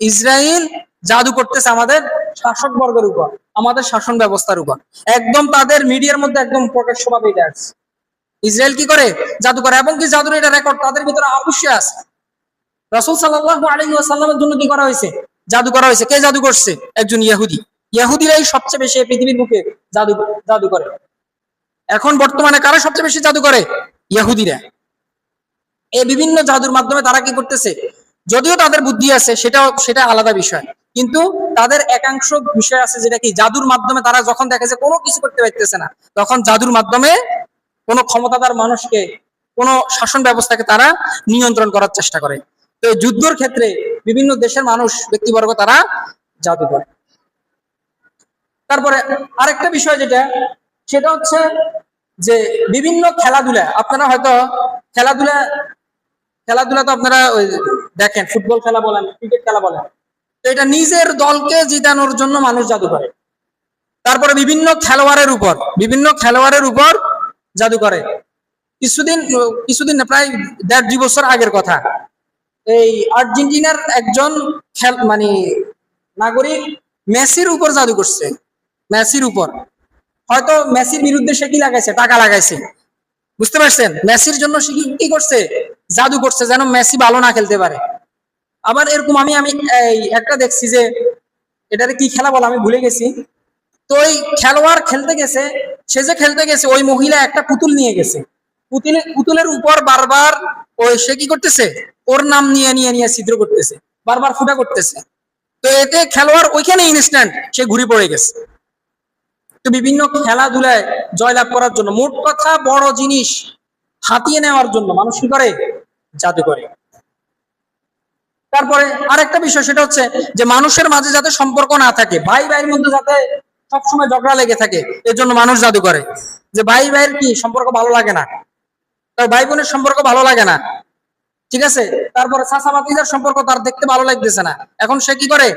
ইসরায়েল জাদু করতেছে আমাদের শাসক বর্গের উপর, আমাদের শাসন ব্যবস্থার উপর, একদম তাদের মিডিয়ার মধ্যে একদম প্রকাশ্যভাবে এটা আছে, ইসরায়েল কি করে জাদু করে, এবং কি জাদুর এটা রেকর্ড তাদের ভিতরে অবশ্যই আছে। রাসূল সাল্লাল্লাহু আলাইহি ওয়াসাল্লামের জন্য কি করা হয়েছে, জাদু করা হয়েছে। কে জাদু করছে, একজন ইহুদিরাই সবচেয়ে বেশি পৃথিবীর বুকে জাদু করে। এখন বর্তমানে কারা সবচেয়ে বেশি জাদু করে, ইহুদিরা। এই বিভিন্ন জাদুর মাধ্যমে তারা কি করতেছে, যদিও তাদের বুদ্ধি আছে সেটা আলাদা বিষয়, কিন্তু তাদের একাংশ বিষয় আছে যেটা কি জাদুর মাধ্যমে তারা যখন দেখে যে কোনো কিছু করতে পারতেছে না, তখন জাদুর মাধ্যমে কোনো ক্ষমতাধর মানুষকে, কোনো শাসন ব্যবস্থাকে তারা নিয়ন্ত্রণ করার চেষ্টা করে। তো যুদ্ধের ক্ষেত্রে বিভিন্ন দেশের মানুষ, ব্যক্তিবর্গ তারা জাদু করে। তারপরে আরেকটা বিষয় সেটা হচ্ছে যে বিভিন্ন খেলাধুলা, আপনারা হয়তো খেলাধুলা তো আপনারা দেখেন, ফুটবল খেলা বলেন, ক্রিকেট খেলা বলেন, তো এটা নিজের দলকে জিতানোর জন্য মানুষ জাদু করে। তারপরে বিভিন্ন খেলোয়াড়ের উপর জাদু করে। কিছুদিন না, প্রায় 1.5-2 বছর আগের কথা, এই আর্জেন্টিনার একজন মানে নাগরিক মেসির উপর জাদু করছে, মেসির উপর। হয়তো মেসির বিরুদ্ধে সে কি লাগাইছে, টাকা লাগাইছে, বুঝতে পারছেন, মেসির জন্য সে কি করছে, জাদু করছে যেন মেসি ভালো না খেলতে পারে। আবার এরকম আমি একটা দেখছি যে, এটারে কি খেলা বলে আমি ভুলে গেছি, তো ওই খেলোয়াড় খেলতে গেছে, ওই মহিলা একটা পুতুল নিয়ে গেছে, পুতুলের উপর বারবার সে কি করতেছে, ওর নাম নিয়ে ছিদ্র করতেছে, বারবার ফুটা করতেছে। তো এতে খেলোয়াড় ওইখানে ইনস্ট্যান্ট সে ঘুরে পড়ে গেছে। তো বিভিন্ন খেলাধুলায় জয়লাভ করার জন্য, মোট কথা বড় জিনিস হাতিয়ে নেওয়ার জন্য মানুষ কি করে, জাদু করে। তারপরে আরেকটা বিষয় সেটা হচ্ছে যে মানুষের মাঝে যাতে সম্পর্ক না থাকে, ভাই ভাইয়ের মধ্যে যাতে সবসময় ঝগড়া লেগে থাকে, এর জন্য মানুষ জাদু করে। যে ভাই ভাইয়ের কি সম্পর্ক ভালো লাগে না, তার ভাই বোনের সম্পর্ক ভালো লাগে না, ঠিক আছে, তারপরে চাচা ভাতিজার সম্পর্ক তার দেখতে ভালো লাগতেছে না, এখন সে কি করে,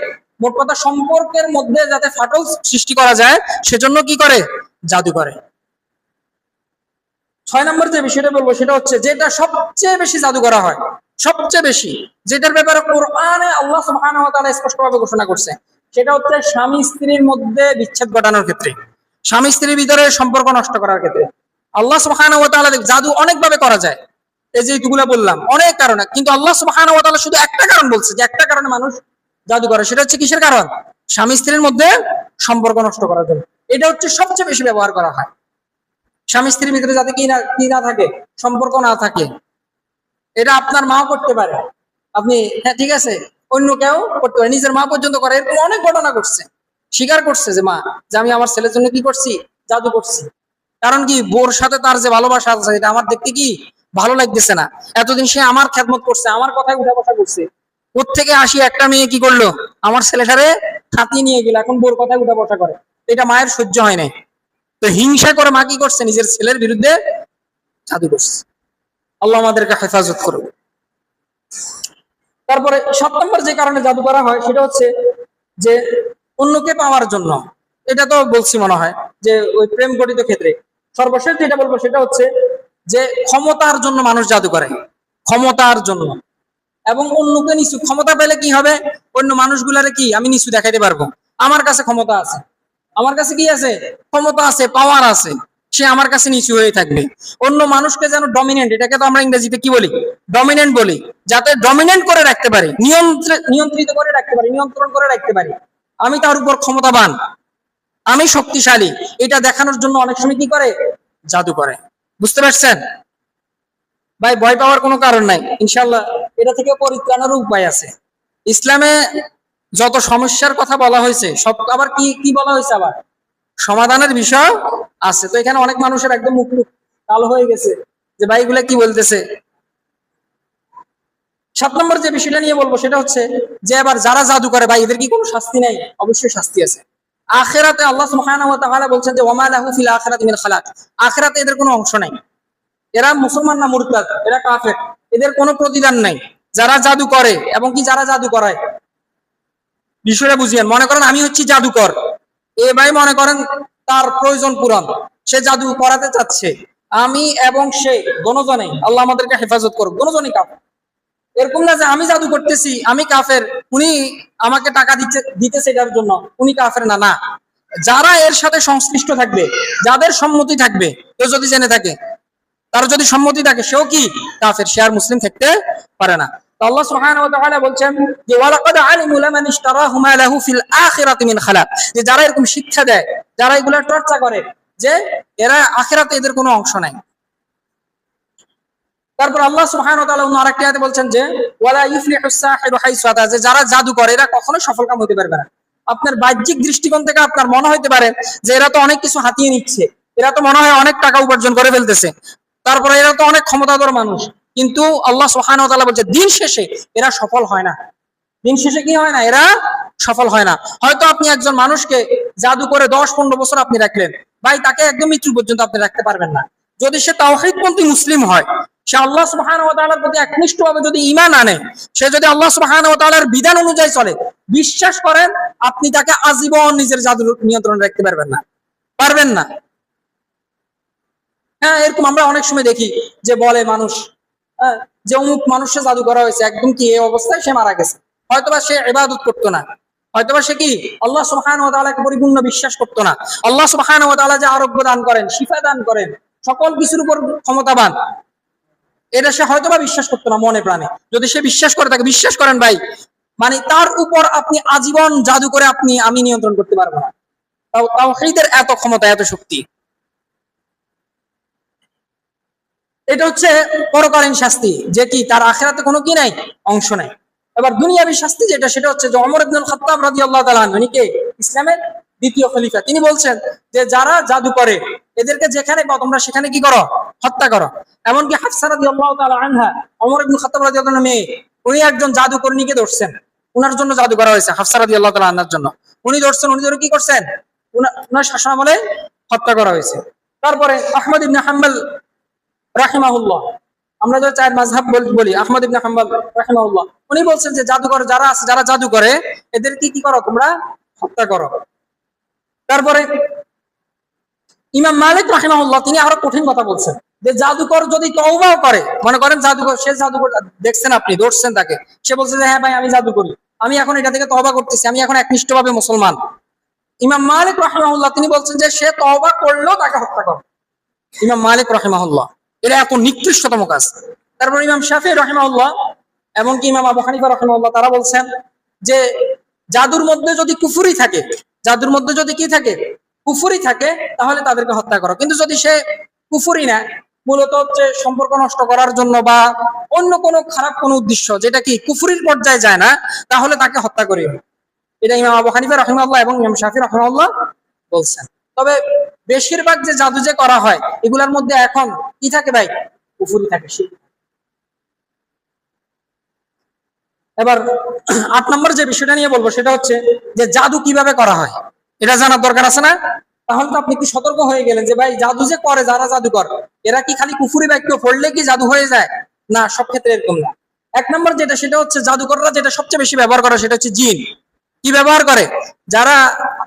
মোট কথা সম্পর্কের মধ্যে যাতে ফাটল সৃষ্টি করা যায় সেজন্য কি করে, জাদু করে। 6 নম্বর যে বিষয়টা বলবো সেটা হচ্ছে যেটা সবচেয়ে বেশি জাদু করা হয়, সবচেয়ে বেশি, যেটার ব্যাপারে কোরআনে আল্লাহ সুবহানাহু ওয়া তাআলা স্পষ্টভাবে ঘোষণা করছে, সেটা হচ্ছে স্বামী স্ত্রীর মধ্যে বিচ্ছেদ ঘটানোর ক্ষেত্রে, স্বামী স্ত্রীর ভিতরে সম্পর্ক নষ্ট করার ক্ষেত্রে আল্লাহ সুবহানাহু ওয়া তাআলা জাদু অনেক ভাবে করা যায়, এই যে এইগুলা বললাম অনেক কারণে, কিন্তু আল্লাহ সুবহানাহু ওয়া তাআলা শুধু একটা কারণ বলছে, যে একটা কারণে মানুষ জাদু করে, সেটা হচ্ছে কিসের কারণ, স্বামী স্ত্রীর মধ্যে সম্পর্ক নষ্ট করার জন্য। এটা হচ্ছে সবচেয়ে বেশি ব্যবহার করা হয়, স্বামী স্ত্রীর ভিতরে যাতে কি না থাকে, সম্পর্ক না থাকে। এটা আপনার মাও করতে পারে, আপনি, হ্যাঁ ঠিক আছে, অন্য কেউ করতে পারে, নিজের মা পর্যন্ত করে। এরকম অনেক ঘটনা করছে, স্বীকার করছে যে মা, যে আমি আমার ছেলের জন্য কি করছি, জাদু করছি। কারণ কি, বোর সাথে তার যে ভালোবাসা আছে এটা আমার দেখতে কি ভালো লাগতেছে না, এতদিন সে আমার খেদমত করছে, আমার কথায় উঠা বসা করছে, ওর থেকে আসি একটা মেয়ে কি করলো, আমার ছেলেটারে হাতিয়ে নিয়ে গেল, এখন বোর কথায় উঠা বসা করে, এটা মায়ের সহ্য হয় নাই। তো হিংসা করে মা কি করছে, নিজের ছেলের বিরুদ্ধে জাদু করছে। আল্লাহ আমাদেরকে হেফাজত করুন। তারপরে 7 নম্বর যে কারণে জাদু করা হয় সেটা হচ্ছে যে অন্যকে পাওয়ার জন্য। এটা তো বলছি মনে হয় যে ওই প্রেম গঠিত ক্ষেত্রে। সর্বশেষ যেটা বলবো সেটা হচ্ছে যে ক্ষমতার জন্য মানুষ জাদু করে, ক্ষমতার জন্য। এবং অন্যকে নিচু, ক্ষমতা পেলে কি হবে, অন্য মানুষগুলারে কি আমি নিচু দেখাইতে পারবো। আমার কাছে ক্ষমতা আছে, আমার কাছে কি আছে, ক্ষমতা আছে, পাওয়ার আছে, সে আমার কাছে নিচু হয়ে থাকবে। অন্য মানুষকে যেন ডমিনেন্ট, এটাকে তো আমরা ইংরেজিতে কি বলি, ডমিনেন্ট বলি, যাতে ডমিনেন্ট করে রাখতে পারি, নিয়ন্ত্রিত করে রাখতে পারি, নিয়ন্ত্রণ করে রাখতে পারি। আমি তার উপর ক্ষমতাবান, আমি শক্তিশালী, এটা দেখানোর জন্য অনেক সময় কি করে, জাদু করে। বুঝতে পারছেন ভাই? ভয় পাওয়ার কোনো কারণ নাই, ইনশাল্লাহ এটা থেকে পরিত্রাণের উপায় আছে। ইসলামে যত সমস্যার কথা বলা হয়েছে সব আবার কি কি বলা হয়েছে, আবার সমাধানের বিষয় আছে। তো এখানে অনেক মানুষের একদম মুখ কালো হয়ে গেছে যে ভাই এগুলা কি বলতেছে। 7 নম্বর যে বিষয়টা নিয়ে বলবো সেটা হচ্ছে যে এবার যারা জাদু করে ভাই এদের কি কোনো শাস্তি নাই? অবশ্যই শাস্তি আছে। আখিরাতে আল্লাহ সুবহানাহু ওয়া তাআলা বলছেন যে ওয়া মা লাহু ফিল আখিরাতি মিন খালাক, আখিরাতে এদের কোনো অংশ নাই। এরা মুসলমান না মুরতাদ, এরা কাফের, এদের কোনো প্রতিদান নাই। যারা জাদু করে এবং কি যারা জাদু করায়, বিষয়টা বুঝিয়েন। মনে করেন আমি হচ্ছি জাদুকর, এ ভাই মনে করেন তার প্রয়োজন পূরণ, সে জাদু করাতে চাচ্ছে, আমি এবং সে দোনোজনেই, আল্লাহ আমাদেরকে হেফাজত করুক, দোনোজনেই কাফের। এরকম না যে আমি জাদু করতেছি আমি কাফের, উনি আমাকে টাকা দিতেছে এটার জন্য, উনি কাফের না। না, যারা এর সাথে সংশ্লিষ্ট থাকবে, যাদের সম্মতি থাকবে, কেউ যদি জেনে থাকে, তার যদি সম্মতি থাকে, সেও কি কাফের, সে আর মুসলিম থাকতে পারে না। তো আল্লাহ সুবহানাহু ওয়া তাআলা বলছেন যে ওয়ালাকাদ আলিমু লামান ইশতারাহু মা লাহু ফিল আখিরাতি মিন খালাক, যে যারা এরকম শিক্ষা দেয়, যারা এগুলা চর্চা করে, যে এরা আখিরাতে এদের কোনো অংশ নাই। তারপর আল্লাহ সুবহানাহু ওয়া তাআলা অন্য আরেকটি আয়াতে বলছেন যে ওয়ালা ইফলিহুস সাহিরু হাইসু আতা, যে যারা জাদু করে এরা কখনো সফলকাম হতে পারবে না। আপনার বাহ্যিক দৃষ্টিকোণ থেকে আপনার মনে হতে পারে যে এরা তো অনেক কিছু হাতিয়ে নিচ্ছে, এরা তো মনে হয় অনেক টাকা উপার্জন করে ফেলতেছে, তারপরে এরা তো অনেক ক্ষমতাধর মানুষ, কিন্তু আল্লাহ সুবহানাহু ওয়া তাআলা বলছে দিন শেষে এরা সফল হয় না। দিন শেষে কি হয় না, এরা সফল হয় না। হয়তো আপনি একজন মানুষকে জাদু করে 10-15 বছর আপনি রাখলেন, ভাই তাকে একদম মৃত্যু পর্যন্ত আপনি রাখতে পারবেন না। যদি সে তাওহীদপন্থী মুসলিম হয়, সে আল্লাহ সুবহানাহু ওয়া তাআলার প্রতি একনিষ্ঠভাবে যদি ঈমান আনে, সে যদি আল্লাহ সুবহানাহু ওয়া তাআলার বিধান অনুযায়ী চলে, বিশ্বাস করেন আপনি তাকে আজীবন নিজের জাদুর নিয়ন্ত্রণে রাখতে পারবেন না, পারবেন না। হ্যাঁ, এরকম আমরা অনেক সময় দেখি যে বলে মানুষ, হ্যাঁ, যে অমুক মানুষে জাদু করা হয়েছে, একদম কি এই অবস্থায় সে মারা গেছে। হয়তোবা সে ইবাদত করতো না, হয়তোবা সে কি আল্লাহ সুবহানাহু ওয়া তাআলাকে পরিপূর্ণ বিশ্বাস করতো না। আল্লাহ সুবহানাহু ওয়া তাআলা যে আরোগ্য দান করেন, শিফা দান করেন, সকল কিছুর উপর ক্ষমতাবান, এটা সে হয়তোবা বিশ্বাস করতো না মনে প্রাণে। যদি সে বিশ্বাস করে থাকে, বিশ্বাস করেন ভাই, মানে তার উপর আপনি আজীবন জাদু করে আমি নিয়ন্ত্রণ করতে পারবো না। তাওহীদের এত ক্ষমতা, এত শক্তি। এটা হচ্ছে পরকালীন শাস্তি, যে কি তার আখিরাতে কোনো কি নাই, অংশ নাই। এবার দুনিয়াবী শাস্তি যেটা, সেটা হচ্ছে যে ওমর ইবনুল খাত্তাব রাদিয়াল্লাহু তাআলা আনহু, কে ইসলামের দ্বিতীয় খলিফা, তিনি বলছেন যে যারা জাদু করে এদেরকে যেখানে পাও তোমরা সেখানে কি করো, হত্যা করো। এমনকি হাফসা রাদিয়াল্লাহু তাআলা আনহা, ওমর ইবনুল খাত্তাব রাদিয়াল্লাহু তাআলার মেয়ে, উনি একজন জাদুকরনীকে ধরছেন, উনার জন্য জাদু করা হয়েছে, হাফসা রাদিয়াল্লাহু তাআলা আনহার জন্য। উনি ধরছেন, উনি ধরে কি করছেন, উনার শাসনামলে হত্যা করা হয়েছে। তারপরে আহমদ ইবনে হাম্বল রাহিমাহুল্লাহ, আমরা যে চার মাযহাব বলি, আহমদ ইবনে হাম্বল রাহিমাহুল্লাহ, উনি বলছেন যে জাদুকর যারা আছে, যারা জাদু করে এদের কি করো, তোমরা হত্যা করো। তারপরে ইমাম মালিক রাহিমাহুল্লাহ, তিনি আরো কঠিন কথা বলছেন যে জাদুকর যদি তওবাও করে, মনে করেন জাদুকর, সে জাদুকর দেখছেন আপনি, ধরছেন তাকে, সে বলছে যে হ্যাঁ ভাই আমি জাদু করি, আমি এখন এটা থেকে তওবা করতেছি, আমি এখন একনিষ্ঠভাবে মুসলমান। ইমাম মালিক রাহিমাহুল্লাহ তিনি বলছেন যে সে তওবা করলেও তাকে হত্যা করো। ইমাম মালিক রাহিমাহুল্লাহ, এটা এত নিকৃষ্টতম কাজ। তারপর ইমাম শাফিঈ রাহিমাহুল্লাহ এমনকি ইমাম আবু হানিফা রাহিমাহুল্লাহ, তারা বলছেন যে জাদুর মধ্যে যদি কুফরি থাকে, জাদুর মধ্যে যদি কি থাকে, কুফরি থাকে, তাহলে তাদেরকে হত্যা করো। কিন্তু যদি সে কুফরি না, মূলত হচ্ছে সম্পর্ক নষ্ট করার জন্য বা অন্য কোনো খারাপ কোনো উদ্দেশ্য, যেটা কি কুফরির পর্যায়ে যায় না, তাহলে তাকে হত্যা করিও। এটা ইমাম আবু হানিফা রাহিমাহুল্লাহ এবং ইমাম শাফিঈ রাহিমাহুল্লাহ বলছেন। তবে বেশিরভাগ যে জাদু যে করা হয় এগুলোর মধ্যে এখন কি থাকে ভাই, কুফরি থাকে, শিরক। এবার 8 নম্বর যে বিষয়টা নিয়ে বলবো সেটা হচ্ছে যে জাদু কিভাবে করা হয়, এটা জানার দরকার আছে না? তাহলে তো আপনি কি সতর্ক হয়ে গেলেন যে ভাই জাদু যে করে, যারা জাদু করে এরা কি খালি কুফরি বাক্য পড়লে কি জাদু হয়ে যায়? না, সব ক্ষেত্রে এরকম না। এক নম্বর যেটা সেটা হচ্ছে জাদুকররা যেটা সবচেয়ে বেশি ব্যবহার করে সেটা হচ্ছে জিন। কি ব্যবহার করে? যারা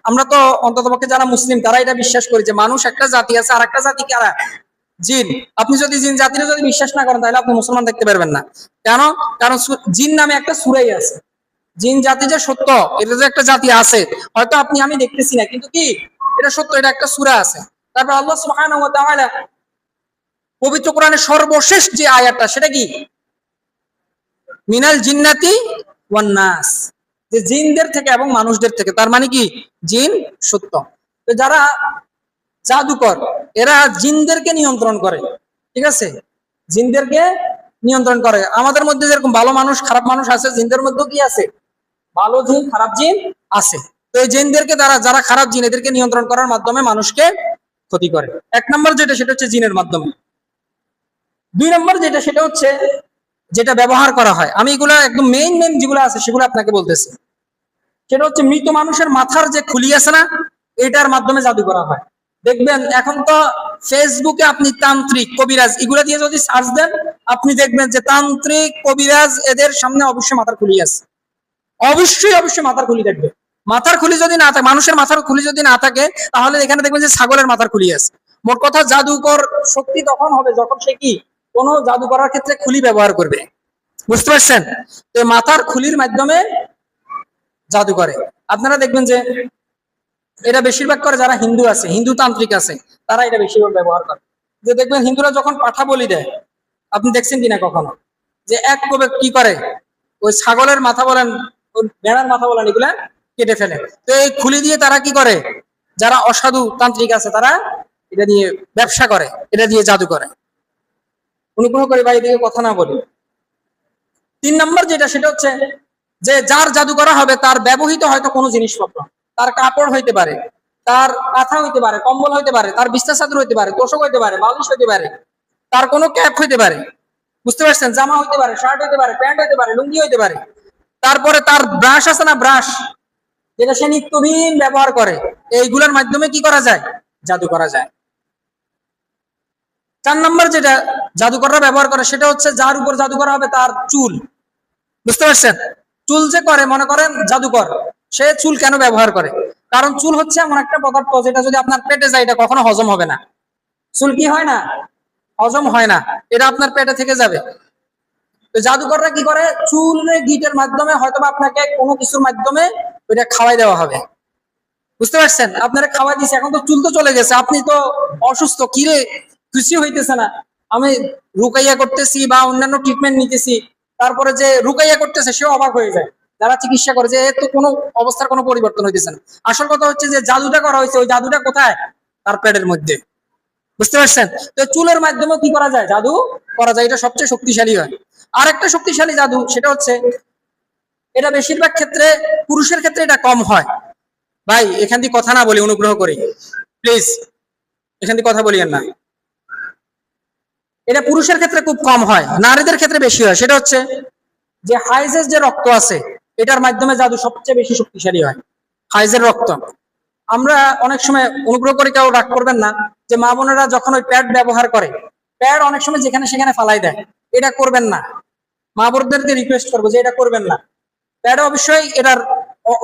আমরা তো অন্ততপক্ষে যারা মুসলিম তারা এটা বিশ্বাস করি যে মানুষ একটা জাতি আছে, আর একটা জাতি কারা? জিন। আপনি যদি জিন জাতির যদি বিশ্বাস না করেন তাহলে আপনি মুসলমান দেখতে পারবেন না। কেন? কারণ জিন নামে একটা সূরাই আছে। জিন জাতি যে সত্য, এটা যে একটা জাতি আছে, হয়তো আপনি আমি দেখতেছি না, কিন্তু কি এটা সত্য, এটা একটা সূরা আছে। তারপর আল্লাহ সুবহানাহু ওয়া তাআলা পবিত্র কোরআনের সর্বশেষ যে আয়াতটা সেটা কি? মিনাল জিন্নাতি ওয়ান নাস, যে জিনদের থেকে এবং মানুষদের থেকে। তার মানে কি জিন সত্য। তো যারা জাদুকর এরা জিনদেরকে নিয়ন্ত্রণ করে, ঠিক আছে, জিনদেরকে নিয়ন্ত্রণ করে। আমাদের মধ্যে যেরকম ভালো মানুষ খারাপ মানুষ আছে, জিনদের মধ্যে কি আছে? ভালো জিন খারাপ জিন আছে। তো এই জিনদেরকে যারা খারাপ জিন এদেরকে নিয়ন্ত্রণ করার মাধ্যমে মানুষকে ক্ষতি করে। এক নম্বর যেটা সেটা হচ্ছে জিনের মাধ্যমে। দুই নম্বর যেটা সেটা হচ্ছে যেটা ব্যবহার করা হয়, আমি এগুলা একদম মেইন যেগুলো আছে সেগুলো আপনাকে বলতেছি। সেটা হচ্ছে মৃত মানুষের মাথার যে খুলি আছে না, এটার মাধ্যমে জাদু করা হয়। দেখবেন এখন তো ফেসবুকে আপনি তান্ত্রিক কবিরাজ এগুলা দিয়ে যদি সার্চ দেন, আপনি দেখবেন যে তান্ত্রিক কবিরাজ এদের সামনে অবশ্যই মাথার খুলি আছে, অবশ্যই মাথার খুলি দেখবে। মাথার খুলি যদি না থাকে, মানুষের মাথার খুলি যদি না থাকে, তাহলে এখানে দেখবেন যে ছাগলের মাথার খুলি আছে। মোট কথা জাদুকর শক্তি তখন হবে যখন সে কি কোনো জাদু করার ক্ষেত্রে খুলি ব্যবহার করবে। বুঝতে পারছেন? তো মাথার খুলির মাধ্যমে জাদু করে। আপনারা দেখবেন যে এটা বেশিরভাগ করে যারা হিন্দু আছে, হিন্দু তান্ত্রিক আছে, তারা এটা বেশিরভাগ ব্যবহার করে। যে দেখবেন হিন্দুরা যখন পাঠা বলি দেয়, আপনি দেখছেন কিনা কখনো, যে এক কবে কি করে ওই ছাগলের মাথা বলেন, ওই ভেড়ার মাথা বলেন, এগুলা কেটে ফেলে। তো এই খুলি দিয়ে তারা কি করে, যারা অসাধু তান্ত্রিক আছে তারা এটা দিয়ে ব্যবসা করে, এটা দিয়ে জাদু করে। অনুগ্রহ করে ভাই দিকে কথা না বলি। তিন নম্বর যেটা সেটা হচ্ছে যে যার জাদু করা হবে তার ব্যবহৃত হয়তো কোনো জিনিসপত্র, তার কাপড় হইতে পারে, তার কাঁথা হইতে পারে, কম্বল হইতে পারে, তার বিছনা চাদর হইতে পারে, তোষক হইতে পারে, বালিশ হইতে পারে, তার কোনো ক্যাপ হইতে পারে, বুঝতে পারছেন, জামা হইতে পারে, শার্ট হইতে পারে, প্যান্ট হইতে পারে, লুঙ্গি হইতে পারে। তারপরে তার ব্রাশ আছে না, ব্রাশ, যেটা সে নিত্যদিন ব্যবহার করে, এইগুলোর মাধ্যমে কি করা যায়? জাদু করা যায়। চার নম্বর যেটা জাদুকররা ব্যবহার করে সেটা হচ্ছে যার উপর জাদু করা হবে তার চুল। বুঝতে পারছেন? চুল যে করে, মনে করেন জাদুকর, সে চুল কেন ব্যবহার করে? কারণ চুল হচ্ছে এমন একটা পদার্থ যেটা যদি আপনার পেটে যায় এটা কখনো হজম হবে না। চুল কি হয় না? হজম হয় না, এটা আপনার পেটে থেকে যাবে। তো জাদুকররা কি করে, চুলে গিটের মাধ্যমে হয়তো আপনাকে কোনো কিছুর মাধ্যমে ওইটা খাওয়াই দেওয়া হবে। বুঝতে পারছেন? আপনারা খাওয়াই দিচ্ছে, এখন তো চুল তো চলে গেছে, আপনি তো অসুস্থ, কিরে খুশি হইতেছে না, আমি রুকাইয়া করতেছি বা অন্যান্য ট্রিটমেন্ট নিতেছি, তারপরে যে রুকাইয়া করতেছে সেও অবাক হয়ে যায়, যারা চিকিৎসা করে, যে এর তো কোনো অবস্থার কোনো পরিবর্তন হইতেছে না। আসল কথা হচ্ছে যে জাদুটা করা হয়েছে, ওই জাদুটা কোথায়? তার পেটের মধ্যে। বুঝতে পারছেন? তো চুলের মাধ্যমে কি করা যায়? জাদু করা যায়, এটা সবচেয়ে শক্তিশালী হয়। আর একটা শক্তিশালী জাদু সেটা হচ্ছে, এটা বেশিরভাগ ক্ষেত্রে পুরুষের ক্ষেত্রে এটা কম হয়। ভাই এখান দিয়ে কথা না বলি, অনুগ্রহ করে প্লিজ এখান দিয়ে কথা বলিয়েন না। এটা পুরুষের ক্ষেত্রে খুব কম হয়, নারীদের ক্ষেত্রে বেশি হয়। সেটা হচ্ছে যে হাইজের যে রক্ত আছে, এটার মাধ্যমে জাদু সবচেয়ে বেশি শক্তিশালী হয়। হাইজের রক্ত, আমরা অনেক সময়, অনুগ্রহ করে কেউ রাগ করবেন না, যে মা বোনেরা যখন ওই প্যাড ব্যবহার করে, প্যাড অনেক সময় যেখানে সেখানে ফালাই দেয়, এটা করবেন না। মা বোনদেরকে রিকোয়েস্ট করবো যে এটা করবেন না। প্যাডে অবশ্যই এটার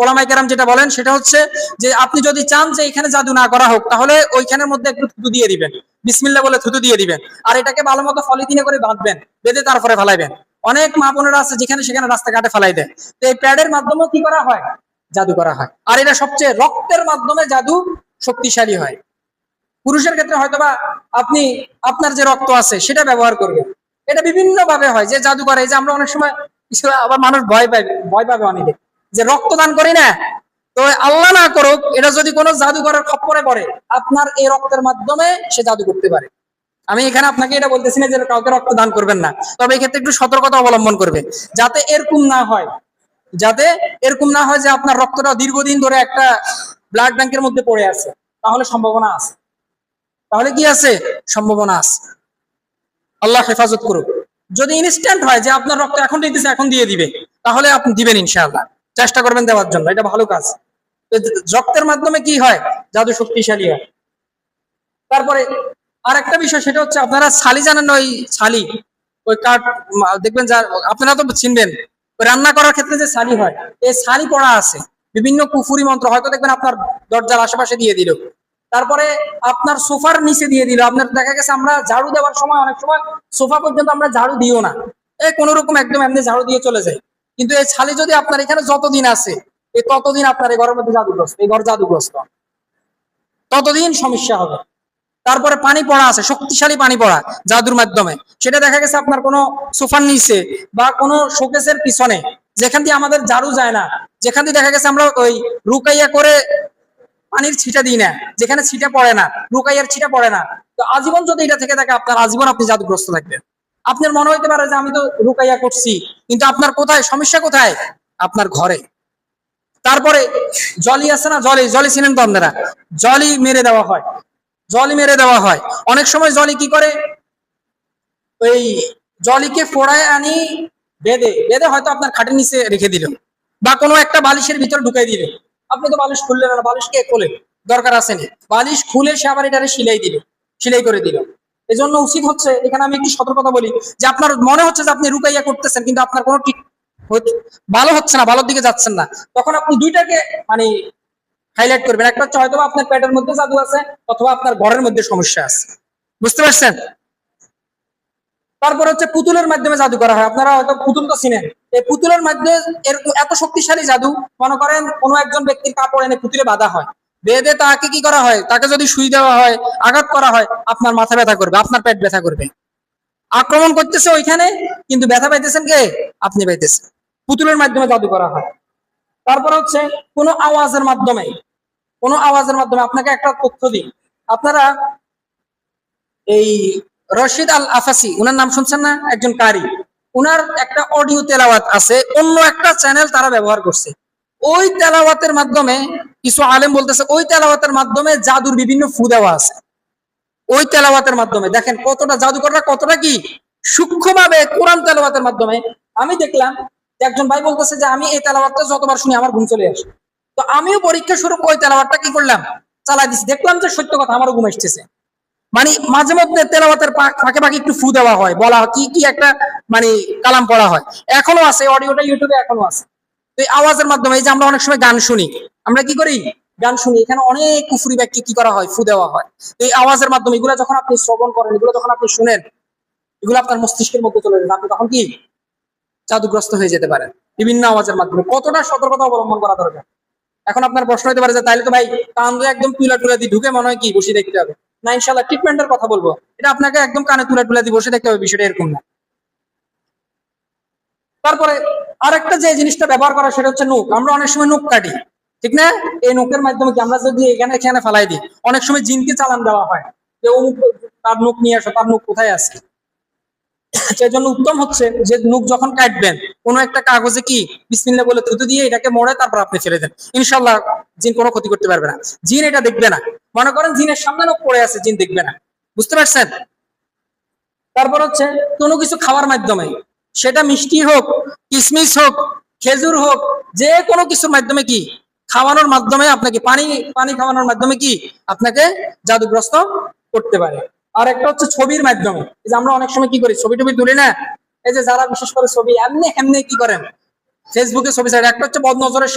ওলামায়ে কেরাম যেটা বলেন সেটা হচ্ছে যে আপনি যদি চান যে এখানে জাদু না করা হোক, তাহলে ওইখানের মধ্যে একটু থুতু দিয়ে দিবেন, বিসমিল্লাহ বলে থুতু দিয়ে দিবেন, আর এটাকে ভালো মতো পলিথিনে করে বাঁধবেন, বেঁধে তারপরে ফালাইবেন। অনেক মা বোনেরা আছে যেখানে সেখানে রাস্তাঘাটে ফালাই দেয়। তো এই প্যাডের মাধ্যমেও কি করা হয়? জাদু করা হয়। আর এটা সবচেয়ে রক্তের মাধ্যমে জাদু শক্তিশালী হয়। পুরুষের ক্ষেত্রে হয়তোবা আপনি আপনার যে রক্ত আছে সেটা ব্যবহার করবেন। এটা বিভিন্ন ভাবে হয় যে জাদু করে, এই যে আমরা অনেক সময় আবার মানুষ ভয় পাবে অনেকে যে রক্তদান করি না, তো আল্লাহ না করুক এটা যদি কোনো জাদুকরের খপ্পরে পড়ে, আপনার এই রক্তের মাধ্যমে সে জাদু করতে পারে। আমি এখানে আপনাকে এটা বলতেছি না যে কাউকে রক্ত দান করবেন না, তবে এই ক্ষেত্রে একটু সতর্কতা অবলম্বন করবে, যাতে এরকম না হয়, যাতে এরকম না হয় যে আপনার রক্তটা দীর্ঘদিন ধরে একটা ব্লাড ব্যাংকের মধ্যে পড়ে আছে, তাহলে সম্ভাবনা আছে, তাহলে কি আছে? সম্ভাবনা আছে। আল্লাহ হেফাজত করুক। যদি ইনস্ট্যান্ট হয় যে আপনার রক্ত এখন দিতেছে, এখন দিয়ে দিবে, তাহলে আপনি দিবেন ইনশাআল্লাহ, চেষ্টা করবেন দেওয়ার জন্য, এটা ভালো কাজ। রক্তের মাধ্যমে কি হয়? জাদু শক্তিশালী হয়। তারপরে আর একটা বিষয় সেটা হচ্ছে, আপনারা ছালি জানেন, ওই ছালি, ওই কাঠ দেখবেন যা আপনারা তো চিনবেন, ওই রান্না করার ক্ষেত্রে যে ছানি হয়, এই ছানি পড়া আছে, বিভিন্ন কুফুরি মন্ত্র হয়তো দেখবেন আপনার দরজার আশেপাশে দিয়ে দিল, তারপরে আপনার সোফার নিচে দিয়ে দিল। আপনার দেখা গেছে আমরা ঝাড়ু দেওয়ার সময় অনেক সময় সোফা পর্যন্ত আমরা ঝাড়ু দিও না, এই কোন রকম একদম এমনি ঝাড়ু দিয়ে চলে যায়। কিন্তু এই ছালি যদি আপনার এখানে যতদিন আছে, এই ততদিন আপনার এই ঘরের মধ্যে জাদুগ্রস্ত, এই ঘর জাদুগ্রস্ত, ততদিন সমস্যা হবে। তারপরে পানি পড়া আছে, শক্তিশালী পানি পড়া জাদুর মাধ্যমে, সেটা দেখা গেছে আপনার কোনো সোফার নিচে বা কোনো শোকেসের পিছনে, যেখান দিয়ে আমাদের ঝাড়ু যায় না, যেখান দিয়ে দেখা গেছে আমরা ওই রুকাইয়া করে পানির ছিটা দিই না, যেখানে ছিটা পড়ে না, রুকাইয়ার ছিটা পড়ে না, তো আজীবন যদি এটা থেকে থাকে আপনার আজীবন আপনি জাদুগ্রস্ত থাকবেন। আপনার মনে হইতে পারে যে আমি তো রুকাইয়া করছি, কিন্তু আপনার কোথায় সমস্যা, কোথায়? আপনার ঘরে। তারপরে জলি আছে না, জলি, জলি চিনেন তো আপনারা, জলি মেরে দেওয়া হয়, জলি মেরে দেওয়া হয়। অনেক সময় জলি কি করে, ওই জলিকে ফোড়ায় আনি বেঁধে বেঁধে হয়তো আপনার খাটের নিচে রেখে দিল, বা কোনো একটা বালিশের ভিতরে ঢুকাই দিল। আপনি তো বালিশ খুললেন না, বালিশ কে খোলে, দরকার আছে না, বালিশ খুলে সে আবার এটারে সিলাই দিল, সিলাই করে দিল। এজন্য উচিত হচ্ছে, এখানে আমি একটু সতর্কতা বলি, যে আপনার মনে হচ্ছে যে আপনি রুকাইয়া করতেছেন, কিন্তু আপনার কোনো ঠিক ভালো হচ্ছে না, ভালোর দিকে যাচ্ছেন না, তখন আপনি দুইটাকে মানে হাইলাইট করবেন। একটা হচ্ছে হয়তো আপনার পেটের মধ্যে জাদু আছে, অথবা আপনার ঘরের মধ্যে সমস্যা আছে। বুঝতে পারছেন? তারপর হচ্ছে পুতুলের মাধ্যমে জাদু করা হয়। আপনারা হয়তো পুতুল তো চিনেন, এই পুতুলের মাধ্যমে এরকম এত শক্তিশালী জাদু, মনে করেন কোনো একজন ব্যক্তির কাপড় এনে পুতুলে বাঁধা হয়, বেঁধে তাকে কি করা হয়, তাকে যদি সুই দেওয়া হয়, আঘাত করা হয়, আপনার মাথা ব্যথা করবে, আপনার পেট ব্যথা করবে। আক্রমণ করতেছে ওইখানে, কিন্তু ব্যথা পাইতেছেন কে? আপনি পাইতেছেন। পুতুলের মাধ্যমে জাদু করা হয়। তারপর হচ্ছে কোনো আওয়াজের মাধ্যমে, কোনো আওয়াজের মাধ্যমে। আপনাকে একটা তথ্য দিই, আপনারা এই রশিদ আল আফাসি, উনার নাম শুনছেন না? একজন কারি, উনার একটা অডিও তেলাওয়াত আছে, অন্য একটা চ্যানেল তারা ব্যবহার করছে। ওই তেলাওয়াতের মাধ্যমে কিছু আলেম বলতেছে ওই তেলাওয়াতের মাধ্যমে জাদুর বিভিন্ন ফু দেওয়া আছে। ওই তেলাওয়াতের মাধ্যমে দেখেন কতটা জাদুকররা কতটা কি সূক্ষ্মভাবে কোরআন তেলাওয়াতের মাধ্যমে। আমি দেখলাম যে একজন ভাই বলতেছে যে আমি এই তেলাওয়াতটা যতবার শুনি আমার ঘুম চলে আসে, তো আমিও পরীক্ষা স্বরূপ ওই তেলাওয়াতটা কি করলাম, চালাই দিচ্ছি, দেখলাম যে সত্য কথা আমারও ঘুম আসতেছে। মানে মাঝে মধ্যে তেলাওয়াতের ফাঁকে ফাঁকে একটু ফু দেওয়া হয়, বলা কি কি একটা মানে কালাম পড়া হয়, এখনো আছে অডিওটা ইউটিউবে এখনো আছে। তো এই আওয়াজের মাধ্যমে, এই যে আমরা অনেক সময় গান শুনি, আমরা কি করি, গান শুনি, এখানে অনেক কুফরি ব্যক্তি কি করা হয়, ফু দেওয়া হয়। এই আওয়াজের মাধ্যমে এগুলো যখন আপনি শ্রবণ করেন, এগুলো যখন আপনি শুনেন, এগুলো আপনার মস্তিষ্কের মধ্যে চলে যাবে, আপনি তখন কি জাদুগ্রস্ত হয়ে যেতে পারেন বিভিন্ন আওয়াজের মাধ্যমে। কতটা সতর্কতা অবলম্বন করা দরকার। এখন আপনার প্রশ্ন হতে পারে যে তাইলে তো ভাই কান দিয়ে একদম তুলা টুলা দিয়ে ঢুকে মনে হয় কি বসে দেখতে হবে না, ইনশাল্লাহ ট্রিটমেন্টের কথা বলবো, এটা আপনাকে একদম কানে তুলা টুলা দিয়ে বসে দেখতে হবে, বিষয়টা এরকম না। তারপরে আরেকটা যে জিনিসটা ব্যবহার করা সেটা হচ্ছে নখ। আমরা অনেক সময় নখ কাটি, ঠিক না? এই নখের মাধ্যমে কি আমরা যদি এখানে এখানে ফালাই দিই, অনেক সময় জিনকে চালান দেওয়া হয় যে অমুক তার নখ নিয়ে আসো, তার নখ কোথায় আছে। সেই জন্য উত্তম হচ্ছে যে নখ যখন কাটবেন, কোনো একটা কাগজে কি বিসমিল্লাহ বলে থুতু দিয়ে এটাকে মোড়ে তারপর আপনি ফেলে দেন, ইনশাল্লাহ জিন কোনো ক্ষতি করতে পারবে না, জিন এটা দেখবে না। মনে করেন জিনের সামনে নখ পড়ে আছে, জিন দেখবে না। বুঝতে পারছেন? তারপর হচ্ছে কোনো কিছু খাওয়ার মাধ্যমে, সেটা মিষ্টি হোক, কিশমিশ হোক, খেজুর হোক, যে কোনো কিছুর মাধ্যমে কি খাওয়ানোর মাধ্যমে আপনাকে পানি পানি খাওয়ানোর মাধ্যমে কি আপনাকে জাদুগ্রস্ত করতে পারে। আর একটা হচ্ছে ছবির মাধ্যমে, এই যে আমরা অনেক সময় কি করি, ছবি টবি তুলি না, এই যে যারা বিশেষ করে ছবি এমনি এমনি কি করেন ফেসবুকে ছবি ছাড়ে, একটা হচ্ছে বদনজরের